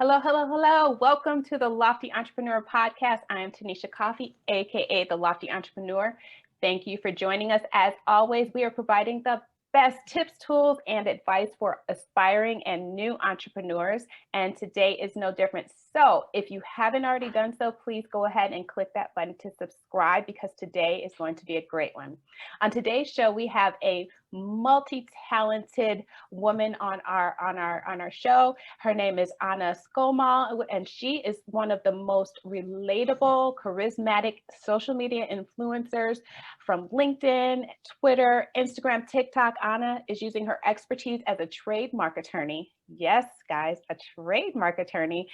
Hello, hello, hello. Welcome to the Lofty Entrepreneur Podcast. I am Tanisha Coffey, aka the Lofty Entrepreneur. Thank you for joining us. As always, we are providing the best tips, tools, and advice for aspiring and new entrepreneurs. And today is no different. So if you haven't already done so, please go ahead and click that button to subscribe because today is going to be a great one. On today's show, we have a multi-talented woman on our show. Her name is Anna Skoumal, and she is one of the most relatable, charismatic social media influencers from LinkedIn, Twitter, Instagram, TikTok. Anna is using her expertise as a trademark attorney. Yes, guys, a trademark attorney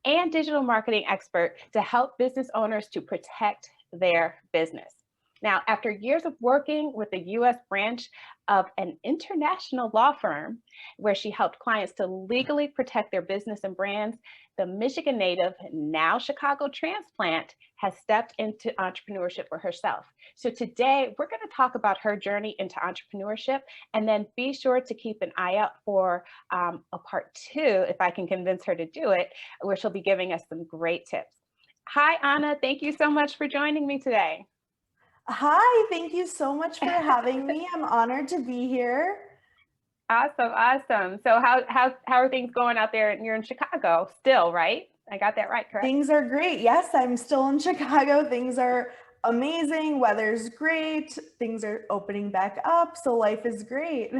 and digital marketing expert to help business owners to protect their business. Now, after years of working with the US branch of an international law firm where she helped clients to legally protect their business and brands, the Michigan native, now Chicago transplant, has stepped into entrepreneurship for herself. So today we're going to talk about her journey into entrepreneurship, and then be sure to keep an eye out for a part two, if I can convince her to do it, where she'll be giving us some great tips. Hi, Anna. Thank you so much for joining me today. Hi, thank you so much for having me. I'm honored to be here. Awesome, awesome. So how are things going out there? You're in Chicago still, right? I got that right, correct? Things are great. Yes, I'm still in Chicago. Things are amazing. Weather's great. Things are opening back up. So life is great.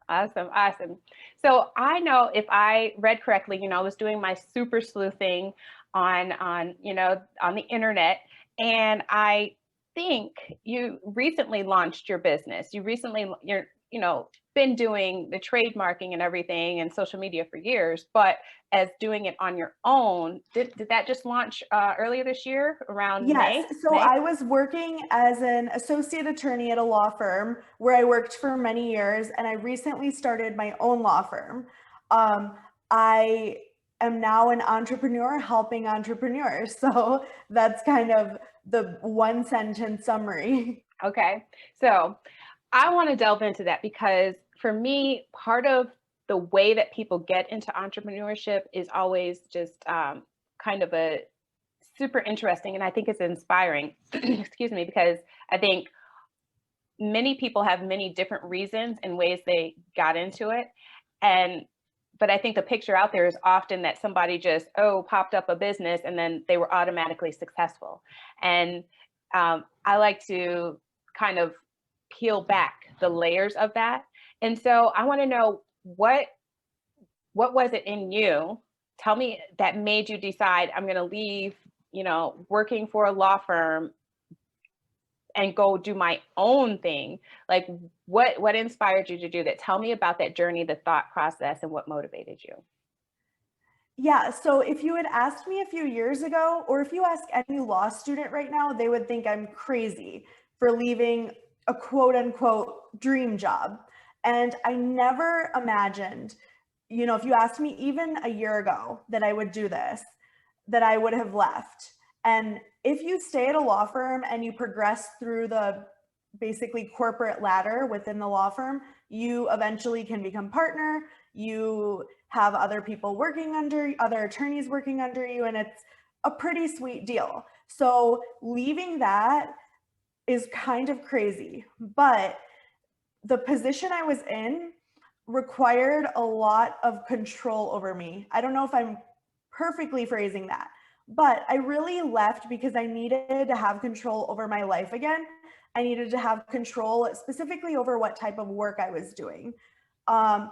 Awesome, awesome. So I know if I read correctly, I was doing my super sleuthing on the internet, and I think you recently launched your business. You're been doing the trademarking and everything and social media for years, but as doing it on your own, did that just launch earlier this year around Yes. May? So May? I was working as an associate attorney at a law firm where I worked for many years, and I recently started my own law firm. I am now an entrepreneur helping entrepreneurs. So that's kind of the one sentence summary. Okay. So I want to delve into that because for me, part of the way that people get into entrepreneurship is always just kind of a super interesting, and I think it's inspiring. Excuse me, because I think many people have many different reasons and ways they got into it. And but I think the picture out there is often that somebody just popped up a business and then they were automatically successful. And I like to kind of peel back the layers of that. And so I want to know what was it in you? Tell me that made you decide I'm going to leave, working for a law firm and go do my own thing. Like what inspired you to do that? Tell me about that journey, the thought process, and what motivated you. Yeah, so if you had asked me a few years ago, or if you ask any law student right now, they would think I'm crazy for leaving a quote unquote dream job. And I never imagined, if you asked me even a year ago that I would do this, that I would have left. And if you stay at a law firm and you progress through the basically corporate ladder within the law firm, you eventually can become partner. You have other people working under, other attorneys working under you, and it's a pretty sweet deal. So leaving that is kind of crazy, but the position I was in required a lot of control over me. I don't know if I'm perfectly phrasing that, but I really left because I needed to have control over my life again. I needed to have control specifically over what type of work I was doing. Um,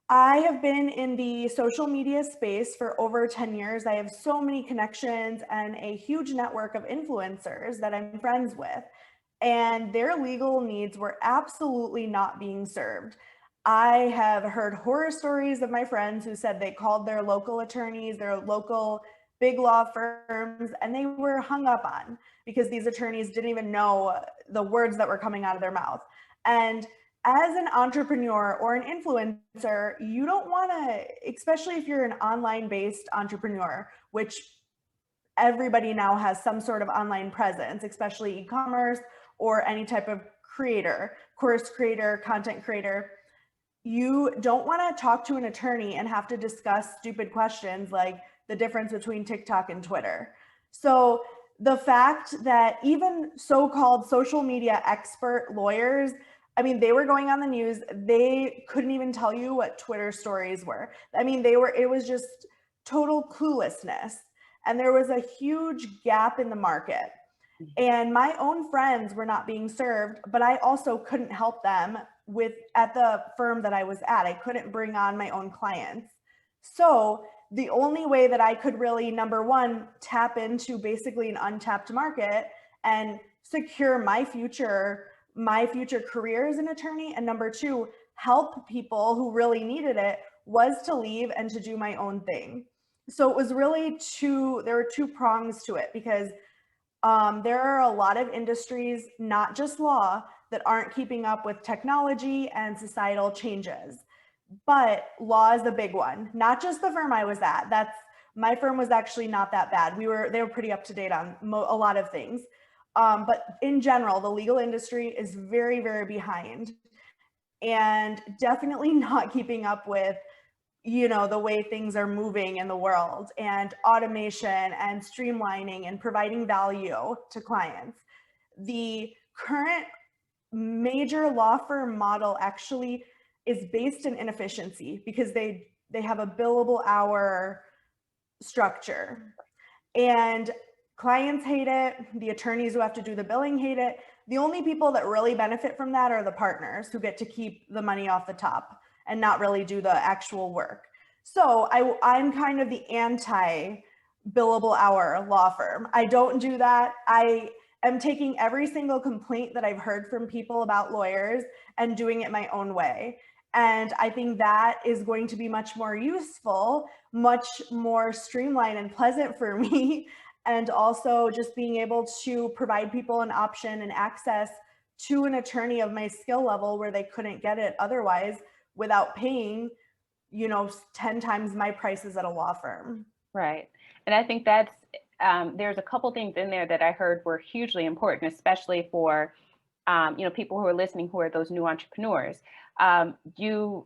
I have been in the social media space for over 10 years. I have so many connections and a huge network of influencers that I'm friends with, and their legal needs were absolutely not being served. I have heard horror stories of my friends who said they called their local attorneys, their local big law firms, and they were hung up on because these attorneys didn't even know the words that were coming out of their mouth. And as an entrepreneur or an influencer, you don't want to, especially if you're an online based entrepreneur, which everybody now has some sort of online presence, especially e-commerce or any type of creator, course creator, content creator. You don't want to talk to an attorney and have to discuss stupid questions like the difference between TikTok and Twitter. So the fact that even so-called social media expert lawyers, I mean, they were going on the news, they couldn't even tell you what Twitter stories were. I mean, it was just total cluelessness. And there was a huge gap in the market. And my own friends were not being served, but I also couldn't help them at the firm that I was at. I couldn't bring on my own clients. So the only way that I could really, number one, tap into basically an untapped market and secure my future career as an attorney, and number two, help people who really needed it, was to leave and to do my own thing. So it was really there were two prongs to it, because there are a lot of industries, not just law, that aren't keeping up with technology and societal changes. But law is a big one. Not just the firm I was at. My firm was actually not that bad. They were pretty up to date on a lot of things. But in general, the legal industry is very, very behind, and definitely not keeping up with the way things are moving in the world, and automation and streamlining and providing value to clients. The current major law firm model actually is based in inefficiency, because they have a billable hour structure, and clients hate it. The attorneys who have to do the billing hate it. The only people that really benefit from that are the partners, who get to keep the money off the top and not really do the actual work. So I'm kind of the anti billable hour law firm. I don't do that. I am taking every single complaint that I've heard from people about lawyers and doing it my own way. And I think that is going to be much more useful, much more streamlined and pleasant for me. And also just being able to provide people an option and access to an attorney of my skill level where they couldn't get it otherwise, without paying 10 times my prices at a law firm. Right. And I think that's there's a couple things in there that I heard were hugely important, especially for people who are listening, who are those new entrepreneurs. You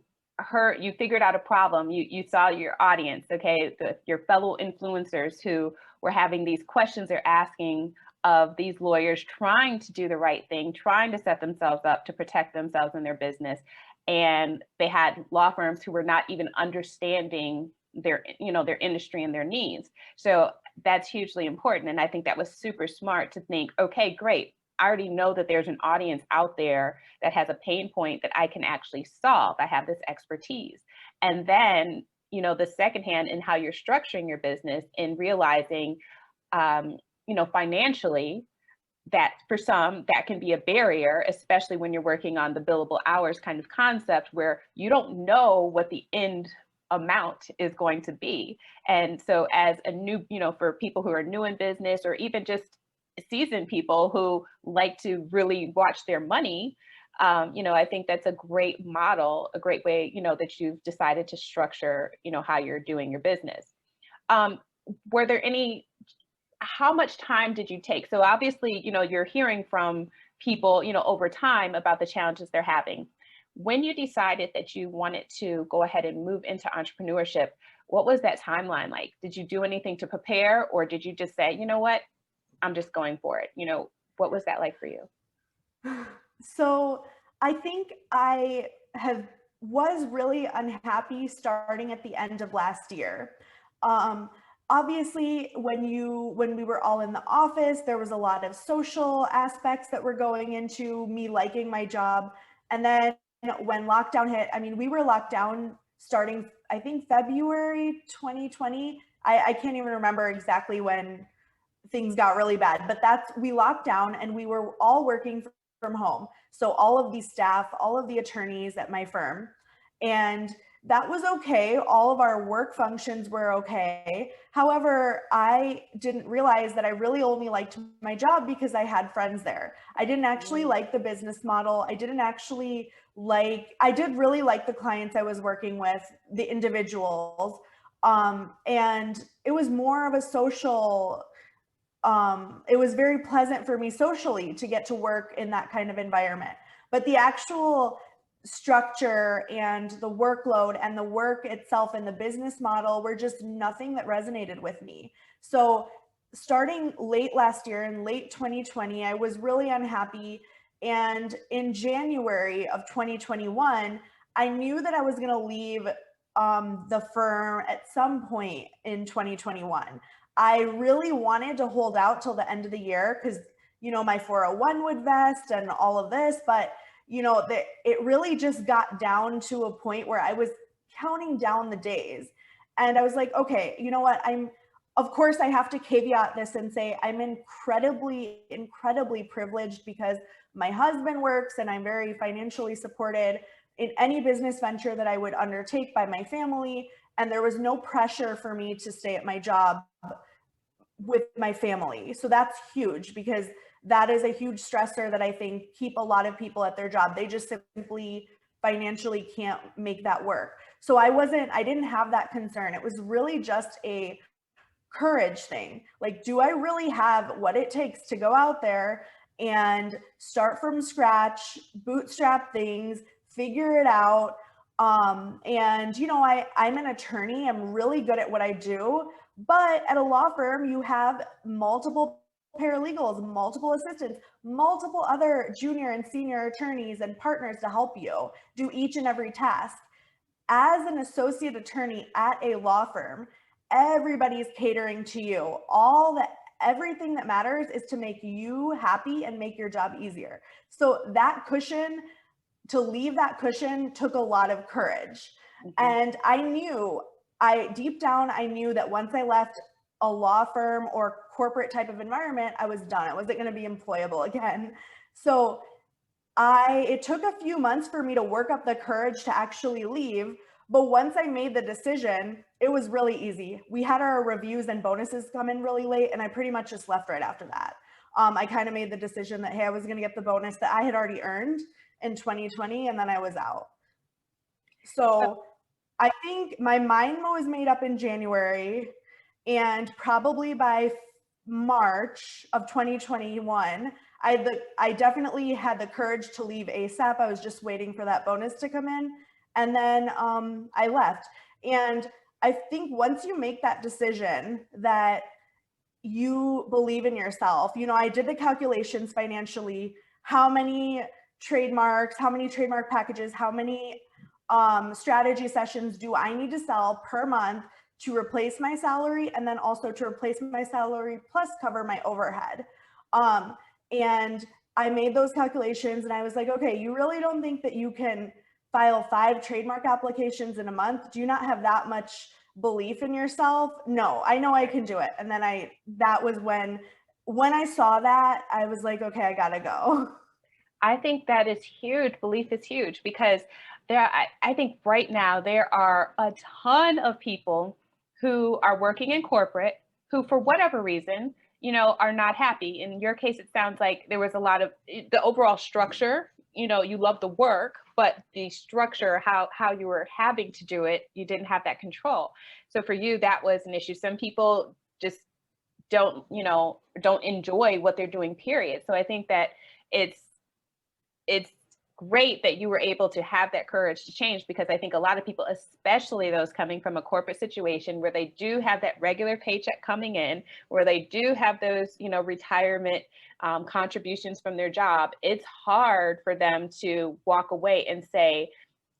figured out a problem. You saw your audience, okay, your fellow influencers who were having these questions they're asking of these lawyers, trying to do the right thing, trying to set themselves up to protect themselves and their business. And they had law firms who were not even understanding their industry and their needs. So that's hugely important. And I think that was super smart to think, okay, great. I already know that there's an audience out there that has a pain point that I can actually solve. I have this expertise. And then, the second hand in how you're structuring your business, and realizing, financially, that for some, that can be a barrier, especially when you're working on the billable hours kind of concept, where you don't know what the end amount is going to be. And so as a new, for people who are new in business, or even just seasoned people who like to really watch their money, I think that's a great model, a great way, that you've decided to structure, how you're doing your business. Were there how much time did you take? So obviously, you're hearing from people, over time about the challenges they're having. When you decided that you wanted to go ahead and move into entrepreneurship, what was that timeline like? Did you do anything to prepare, or did you just say, you know what, I'm just going for it? What was that like for you? So I think I was really unhappy starting at the end of last year. Obviously, when we were all in the office, there was a lot of social aspects that were going into me liking my job. And then when lockdown hit, I mean, we were locked down starting, I think, February 2020. I can't even remember exactly when things got really bad, but we locked down and we were all working from home. So all of the staff, all of the attorneys at my firm, and that was okay. All of our work functions were okay. However, I didn't realize that I really only liked my job because I had friends there. I didn't actually like the business model. I did really like the clients I was working with, the individuals. And it was more of a social, it was very pleasant for me socially to get to work in that kind of environment. But the actual structure and the workload and the work itself and the business model were just nothing that resonated with me. So starting late last year, in late 2020, I was really unhappy. And in January of 2021, I knew that I was going to leave the firm at some point in 2021. I really wanted to hold out till the end of the year because, you know, my 401 would vest and all of this, but you know, it really just got down to a point where I was counting down the days. And I was like, okay, you know what? Of course, I have to caveat this and say I'm incredibly, incredibly privileged because my husband works and I'm very financially supported in any business venture that I would undertake by my family. And there was no pressure for me to stay at my job with my family. So that's huge because that is a huge stressor that I think keep a lot of people at their job. They just simply financially can't make that work. So I didn't have that concern. It was really just a courage thing. Like, do I really have what it takes to go out there and start from scratch, bootstrap things, figure it out? And you know, I'm an attorney. I'm really good at what I do, but at a law firm, you have multiple paralegals, multiple assistants, multiple other junior and senior attorneys and partners to help you do each and every task. As an associate attorney at a law firm, everybody's catering to you. Everything that matters is to make you happy and make your job easier. So that cushion, to leave that cushion took a lot of courage. And deep down, I knew that once I left a law firm or corporate type of environment, I was done. I wasn't going to be employable again. So it took a few months for me to work up the courage to actually leave. But once I made the decision, it was really easy. We had our reviews and bonuses come in really late, and I pretty much just left right after that. I kind of made the decision that, hey, I was going to get the bonus that I had already earned in 2020, and then I was out. So I think my mind was made up in January, and probably by March of 2021, I definitely had the courage to leave ASAP. I was just waiting for that bonus to come in. And then I left. And I think once you make that decision that you believe in yourself, you know, I did the calculations financially, how many trademarks, how many trademark packages, how many strategy sessions do I need to sell per month to replace my salary, and then also to replace my salary plus cover my overhead. And I made those calculations and I was like, okay, you really don't think that you can file 5 trademark applications in a month? Do you not have that much belief in yourself? No, I know I can do it. And then that was when I saw that, I was like, okay, I gotta go. I think that is huge. Belief is huge because I think right now there are a ton of people who are working in corporate who, for whatever reason, you know, are not happy. In your case, it sounds like there was a lot of the overall structure, you know, you love the work, but the structure, how you were having to do it, you didn't have that control. So for you, that was an issue. Some people just don't enjoy what they're doing, period. So I think that it's great that you were able to have that courage to change, because I think a lot of people, especially those coming from a corporate situation where they do have that regular paycheck coming in, where they do have those, you know, retirement contributions from their job, it's hard for them to walk away and say,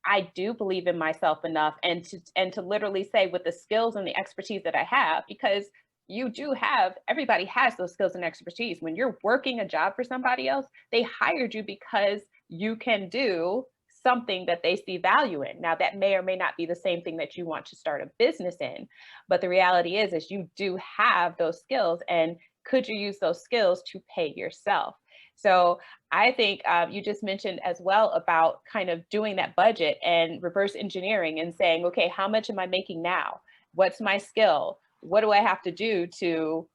I do believe in myself enough, and to literally say, with the skills and the expertise that I have, because everybody has those skills and expertise. When you're working a job for somebody else, they hired you because you can do something that they see value in. Now, that may or may not be the same thing that you want to start a business in, but the reality is you do have those skills, and could you use those skills to pay yourself? So I think you just mentioned as well about kind of doing that budget and reverse engineering and saying, okay, how much am I making now? What's my skill? What do I have to do to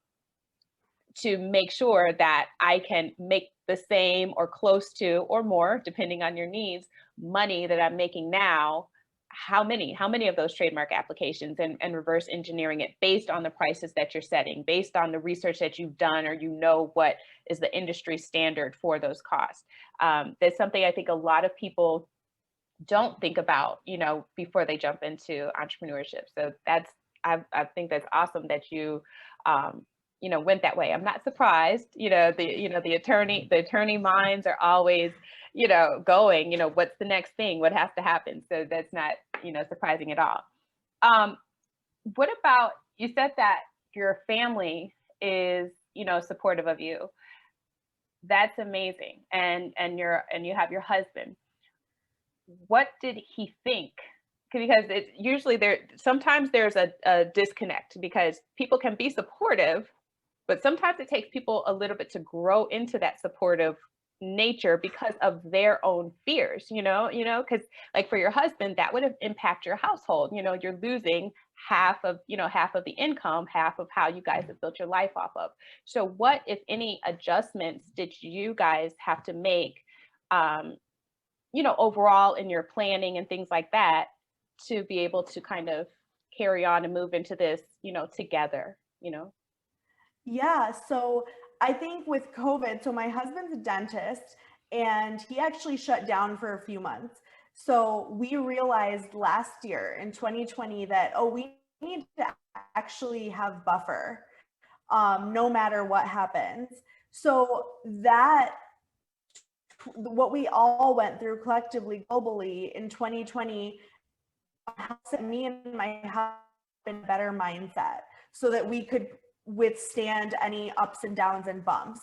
make sure that I can make the same or close to or more, depending on your needs, money that I'm making now? How many of those trademark applications, and reverse engineering it based on the prices that you're setting, based on the research that you've done, or you know what is the industry standard for those costs. That's something I think a lot of people don't think about, before they jump into entrepreneurship. So I think that's awesome that you, went that way. I'm not surprised. The attorney minds are always, going, what's the next thing? What has to happen? So that's not, surprising at all. What about, you said that your family is, supportive of you. That's amazing. And you have your husband. What did he think? Because it's usually sometimes there's a disconnect, because people can be supportive, but sometimes it takes people a little bit to grow into that supportive nature because of their own fears, because like for your husband, that would have impacted your household. You're losing half of the income, half of how you guys have built your life off of. So what, if any, adjustments did you guys have to make, overall in your planning and things like that, to be able to kind of carry on and move into this, together, Yeah, so I think with COVID, so my husband's a dentist and he actually shut down for a few months. So we realized last year in 2020 that, we need to actually have buffer, no matter what happens. So that, what we all went through collectively, globally in 2020, set me and my husband in a better mindset so that we could withstand any ups and downs and bumps.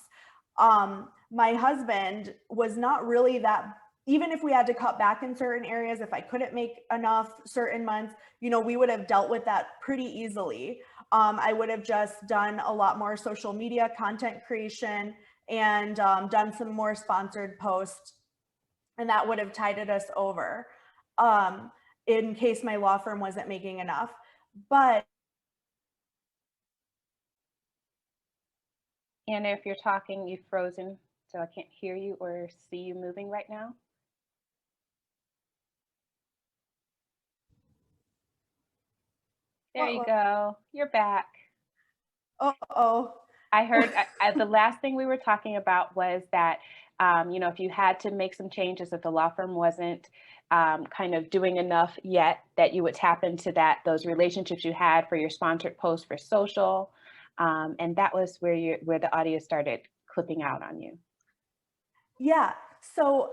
My husband was not really that, even if we had to cut back in certain areas, if I couldn't make enough certain months, we would have dealt with that pretty easily. I would have just done a lot more social media content creation and done some more sponsored posts, and that would have tided us over in case my law firm wasn't making enough. But Anna, if you're talking, you've frozen, so I can't hear you or see you moving right now. There you go. You're back. Uh-oh. I heard the last thing we were talking about was that, if you had to make some changes, if the law firm wasn't kind of doing enough yet, that you would tap into those relationships you had for your sponsored posts for social. And that was where the audio started clipping out on you. Yeah. So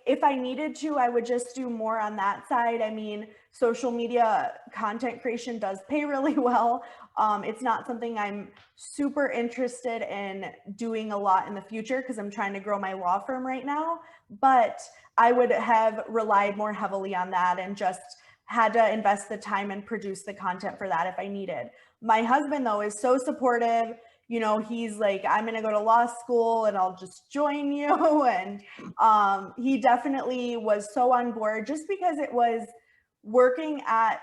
if I needed to, I would just do more on that side. I mean, social media content creation does pay really well. It's not something I'm super interested in doing a lot in the future because I'm trying to grow my law firm right now, but I would have relied more heavily on that and just had to invest the time and produce the content for that if I needed. My husband, though, is so supportive. He's like, I'm going to go to law school and I'll just join you. And he definitely was so on board, just because it was working at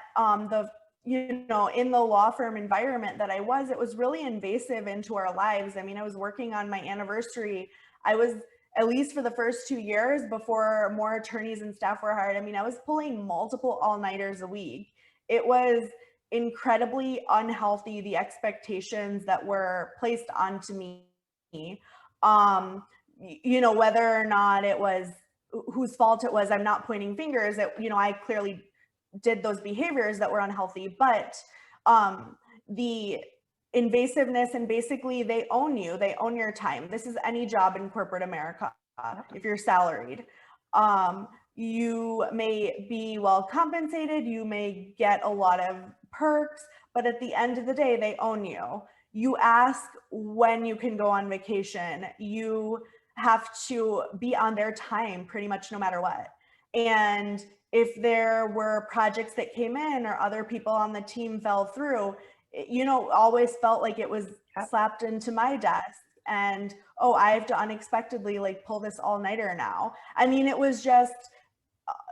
in the law firm environment that it was really invasive into our lives. I mean, I was working on my anniversary. I was, at least for the first 2 years before more attorneys and staff were hired, I mean, I was pulling multiple all-nighters a week. It was incredibly unhealthy, the expectations that were placed onto me, whether or not it was whose fault it was, I'm not pointing fingers. I clearly did those behaviors that were unhealthy, but the invasiveness, and basically they own you, they own your time. This is any job in corporate America. If you're salaried, you may be well compensated, you may get a lot of perks, but at the end of the day, they own you. You ask when you can go on vacation. You have to be on their time pretty much no matter what. And if there were projects that came in or other people on the team fell through, always felt like it was slapped into my desk. And, I have to unexpectedly pull this all-nighter now. I mean, it was just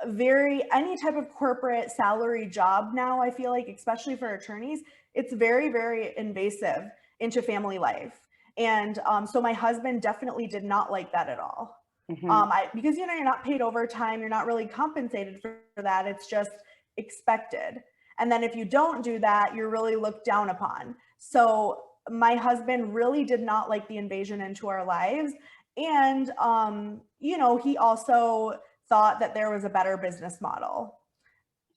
any type of corporate salary job now, I feel like, especially for attorneys, it's very, very invasive into family life. And so my husband definitely did not like that at all. Mm-hmm. Because, you're not paid overtime, you're not really compensated for that. It's just expected. And then if you don't do that, you're really looked down upon. So my husband really did not like the invasion into our lives. And, he also thought that there was a better business model.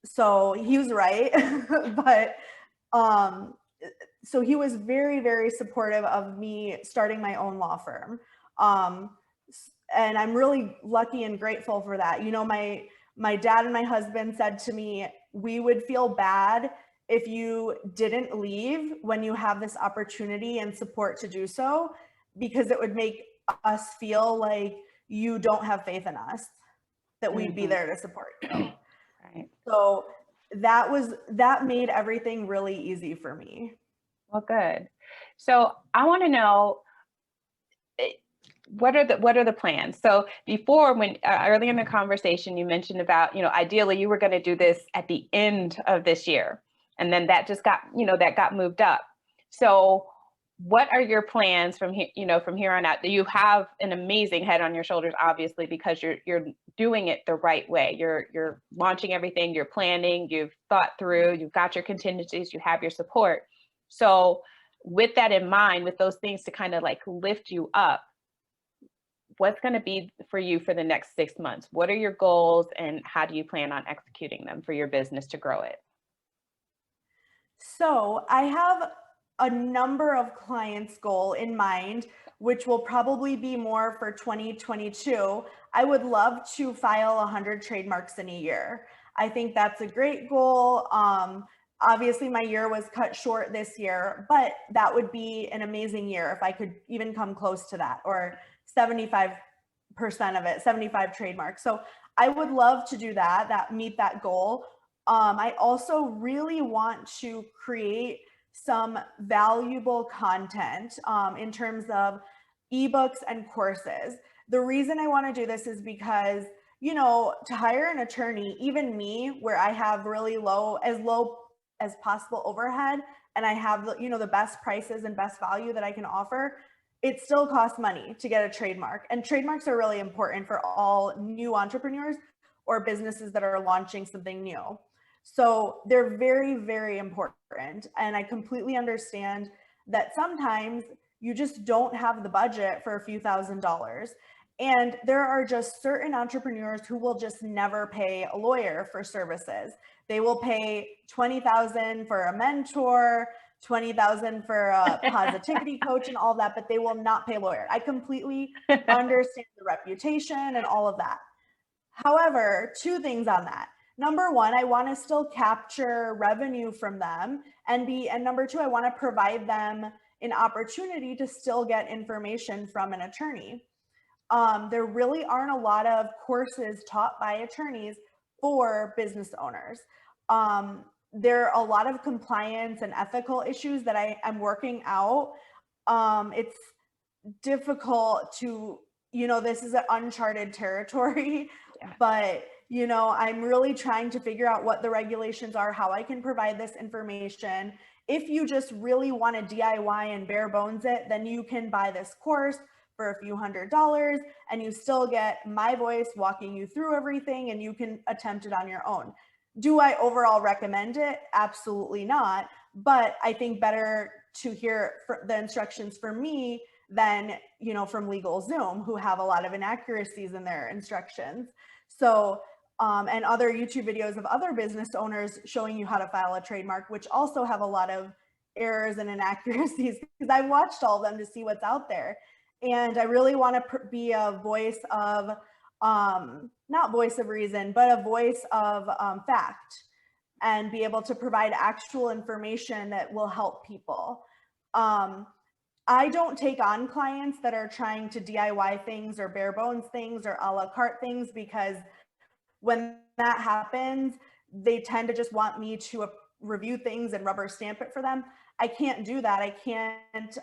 So he was right. But so he was very, very supportive of me starting my own law firm. And I'm really lucky and grateful for that. You know, my dad and my husband said to me, we would feel bad if you didn't leave when you have this opportunity and support to do so, because it would make us feel like you don't have faith in us, that we'd be there to support you. Right. So that made everything really easy for me. Well, good. So I want to know, what are the plans? So before, when early in the conversation, you mentioned about, ideally you were going to do this at the end of this year, and then that just got, that got moved up. So what are your plans from here, from here on out? You have an amazing head on your shoulders, obviously, because you're doing it the right way. You're launching everything, you're planning, you've thought through, you've got your contingencies, you have your support. So with that in mind, with those things to kind of like lift you up, what's going to be for you for the next 6 months? What are your goals, and how do you plan on executing them for your business to grow it? So I have a number of clients' goal in mind, which will probably be more for 2022. I would love to file 100 trademarks in a year. I think that's a great goal. Obviously my year was cut short this year, but that would be an amazing year if I could even come close to that, or 75% of it, 75 trademarks. So I would love to do that, meet that goal. I also really want to create some valuable content in terms of ebooks and courses. The reason I want to do this is because, to hire an attorney, even me, where I have really low as possible overhead, and I have the best prices and best value that I can offer, it still costs money to get a trademark. And trademarks are really important for all new entrepreneurs or businesses that are launching something new. So they're very, very important. And I completely understand that sometimes you just don't have the budget for a few $1,000s. And there are just certain entrepreneurs who will just never pay a lawyer for services. They will pay $20,000 for a mentor, $20,000 for a positivity coach and all that, but they will not pay a lawyer. I completely understand the reputation and all of that. However, two things on that. Number one, I want to still capture revenue from them, and number two, I want to provide them an opportunity to still get information from an attorney. There really aren't a lot of courses taught by attorneys for business owners. There are a lot of compliance and ethical issues that I am working out. It's difficult to, this is an uncharted territory, yeah. But I'm really trying to figure out what the regulations are, how I can provide this information. If you just really want to DIY and bare bones it, then you can buy this course for a few $100s, and you still get my voice walking you through everything, and you can attempt it on your own. Do I overall recommend it? Absolutely not. But I think better to hear the instructions from me than, from LegalZoom, who have a lot of inaccuracies in their instructions. So, and other YouTube videos of other business owners showing you how to file a trademark, which also have a lot of errors and inaccuracies, because I've watched all of them to see what's out there. And I really want to be a voice of, not voice of reason, but a voice of fact, and be able to provide actual information that will help people. I don't take on clients that are trying to DIY things or bare bones things or a la carte things, because when that happens, they tend to just want me to review things and rubber stamp it for them. I can't do that. I can't,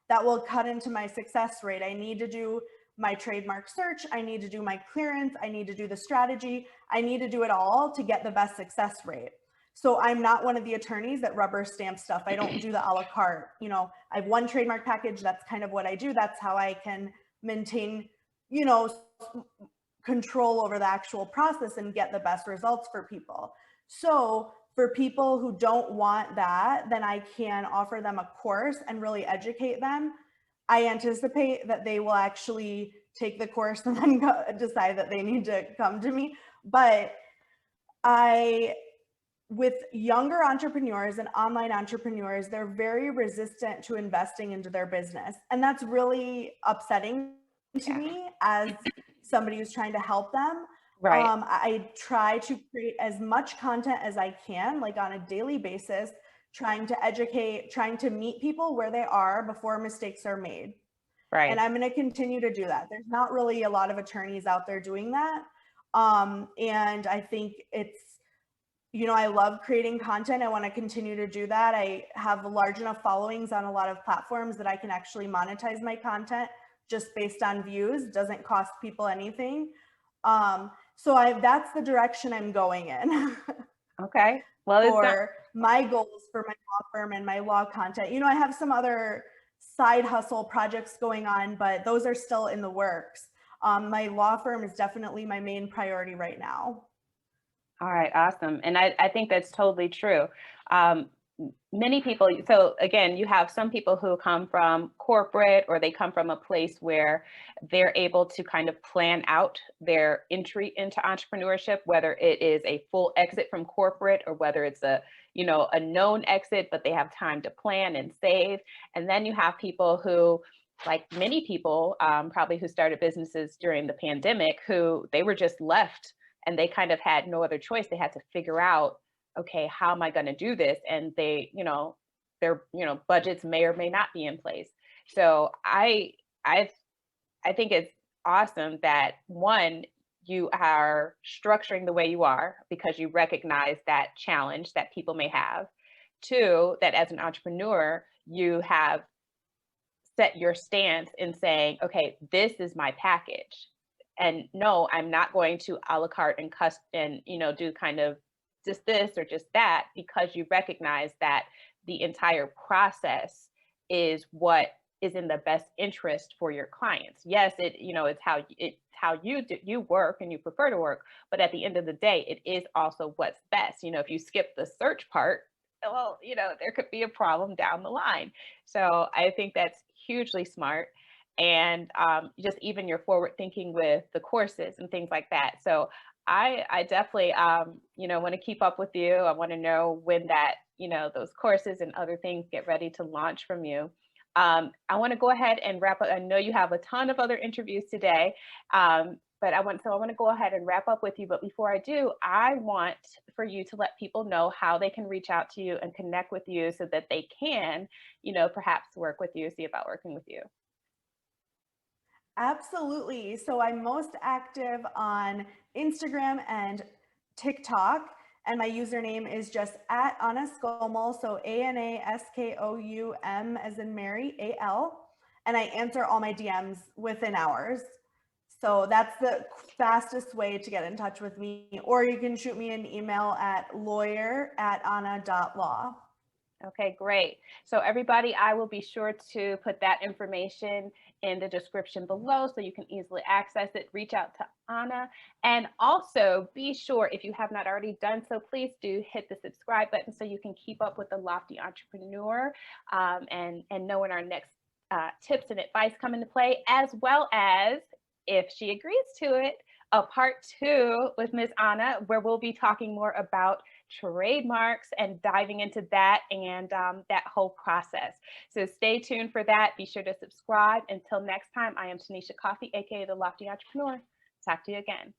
that will cut into my success rate. I need to do my trademark search. I need to do my clearance. I need to do the strategy. I need to do it all to get the best success rate. So I'm not one of the attorneys that rubber stamp stuff. I don't do the a la carte. I have one trademark package. That's kind of what I do. That's how I can maintain, control over the actual process and get the best results for people. So for people who don't want that, then I can offer them a course and really educate them I anticipate that they will actually take the course and then decide that they need to come to me. But with younger entrepreneurs and online entrepreneurs, they're very resistant to investing into their business. And that's really upsetting to me as somebody who's trying to help them. Right. I try to create as much content as I can, like on a daily basis, trying to educate, trying to meet people where they are before mistakes are made. Right. And I'm going to continue to do that. There's not really a lot of attorneys out there doing that. And I think it's, I love creating content. I want to continue to do that. I have large enough followings on a lot of platforms that I can actually monetize my content just based on views. It doesn't cost people anything. So that's the direction I'm going in. Okay. Well, for my goals for my law firm and my law content. I have some other side hustle projects going on, but those are still in the works. My law firm is definitely my main priority right now. All right, awesome. And I think that's totally true. Many people, so again, you have some people who come from corporate, or they come from a place where they're able to kind of plan out their entry into entrepreneurship, whether it is a full exit from corporate or whether it's a known exit, but they have time to plan and save. And then you have people who, like many people, probably who started businesses during the pandemic, who they were just left and they kind of had no other choice. They had to figure out, okay, how am I going to do this? And their budgets may or may not be in place. So I think it's awesome that, one, you are structuring the way you are because you recognize that challenge that people may have. Two, that as an entrepreneur, you have set your stance in saying, okay, this is my package. And no, I'm not going to a la carte and do kind of just this or just that, because you recognize that the entire process is what is in the best interest for your clients. Yes, it's how you work and you prefer to work, but at the end of the day, it is also what's best. If you skip the search part, well, there could be a problem down the line. So I think that's hugely smart. And just even your forward thinking with the courses and things like that. So I definitely, want to keep up with you. I want to know when that, those courses and other things get ready to launch from you. I want to go ahead and wrap up. I know you have a ton of other interviews today, but I want to go ahead and wrap up with you. But before I do, I want for you to let people know how they can reach out to you and connect with you so that they can, perhaps work with you, see about working with you. Absolutely. So I'm most active on Instagram and TikTok, and my username is just at Anna Skoumal. So ANASKOUM as in Mary, AL. And I answer all my DMs within hours. So that's the fastest way to get in touch with me. Or you can shoot me an email at lawyer@anna.law. Okay, great. So everybody, I will be sure to put that information in the description below so you can easily access it. Reach out to Anna. And also be sure, if you have not already done so, please do hit the subscribe button so you can keep up with the Lofty Entrepreneur and know when our next tips and advice come into play, as well as, if she agrees to it, a part 2 with Ms. Anna, where we'll be talking more about trademarks and diving into that and that whole process. So stay tuned for that. Be sure to subscribe. Until next time, I am Tanisha Coffey, aka the Lofty Entrepreneur. Talk to you again.